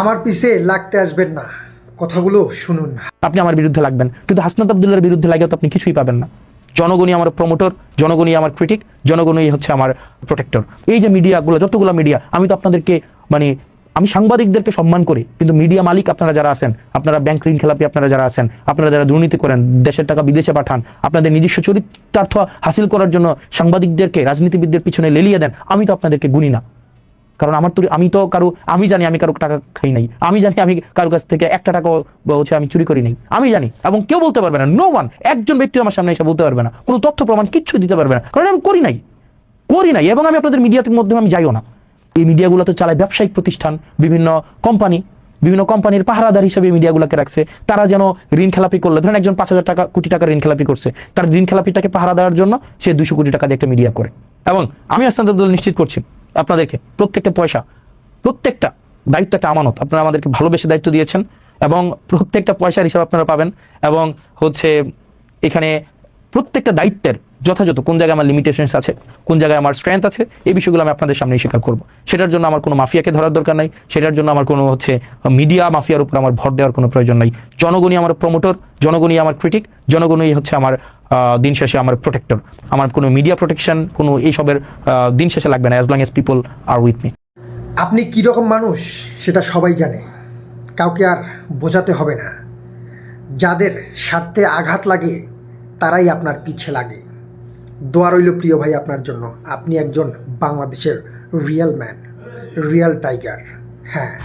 আমার পিছে লাগতে আসবেন না, কথাগুলো শুনুন না। আপনি আমার বিরুদ্ধে লাগবেন, কিন্তু হাসনাত আব্দুল্লাহর বিরুদ্ধে লাগেও তো আপনি কিছুই পাবেন না। জনগণই আমার প্রমোটর, জনগণই আমার ক্রিটিক, জনগণই হচ্ছে আমার প্রোটেক্টর। এই যে মিডিয়াগুলো, যতগুলো মিডিয়া, আমি তো আপনাদেরকে আমি সাংবাদিকদেরকে সম্মান করি, কিন্তু মিডিয়া মালিক আপনারা যারা আছেন, আপনারা ব্যাংক ঋণ খেলাপি আপনারা যারা আছেন, আপনারা যারা দুর্নীতি করেন, দেশের টাকা বিদেশে পাঠান, আপনাদের নিজস্ব চরিতার্থ হাসিল করার জন্য সাংবাদিকদেরকে, রাজনীতিবিদদের পিছনে লেলিয়ে দেন, আমি তো আপনাদেরকে গুনি না। কারণ আমি জানি আমি কারো টাকা খাই নাই, আমি জানি আমি কারো কাছ থেকে একটা টাকা হচ্ছে আমি চুরি করি নাই, আমি জানি। এবং কেউ বলতে পারবে না, নো ওয়ান, একজন ব্যক্তি আমার সামনে এসে বলতে পারবে না, কোনো তথ্য প্রমাণ কিচ্ছু দিতে পারবে না, কারণ আমি করি নাই। এবং আমি আপনাদের মিডিয়াতে মধ্যে আমি যাইও না। এই মিডিয়াগুলো তো চালায় ব্যবসায়িক প্রতিষ্ঠান, বিভিন্ন কোম্পানির পাহারাদার হিসেবে মিডিয়াগুলোকে রাখছে। তারা যেন ঋণ খেলাপি করলে, ধরেন একজন 5,000 কোটি টাকা ঋণ খেলাপি করছে, তার ঋণ খেলাপিটাকে পাহারা দেওয়ার জন্য সে 200 কোটি টাকা দিয়ে একটা মিডিয়া করে। এবং আমি হাসনাত আব্দুল্লাহ নিশ্চিত করছি আপনাদেরকে, প্রত্যেকটা পয়সা, প্রত্যেকটা দায়িত্ব একটা আমানত, আপনারা আমাদেরকে ভালোবেসে দায়িত্ব দিয়েছেন, এবং প্রত্যেকটা পয়সার হিসাব আপনারা পাবেন। এবং হচ্ছে এখানে প্রত্যেকটা দায়িত্বের যথাযথ কোন জায়গায় আমার লিমিটেশনস আছে, কোন জায়গায় আমার স্ট্রেংথ আছে, এই বিষয়গুলো আমি আপনাদের সামনে স্বীকার করব। সেটার জন্য আমার কোনো মাফিয়াকে ধরার দরকার নাই, সেটার জন্য আমার কোনো মিডিয়া মাফিয়ার উপর আমার ভর দেওয়ার কোনো প্রয়োজন নাই। জনগণই আমার প্রমোটর, জনগণই আমার ক্রিটিক, জনগণই হচ্ছে আমার দিন শেষে আমার প্রোটেক্টর। আমার কোনো মিডিয়া প্রোটেকশন, কোনো এইসবের দিন শেষে লাগবে না, as long as people are with me. আপনি কীরকম মানুষ সেটা সবাই জানে, কাউকে আর বোঝাতে হবে না। যাদের স্বার্থে আঘাত লাগে তারাই আপনার পিছে লাগে। দোয়া রইল প্রিয় ভাই আপনার জন্য। আপনি একজন বাংলাদেশের রিয়েল ম্যান, রিয়েল টাইগার। হ্যাঁ।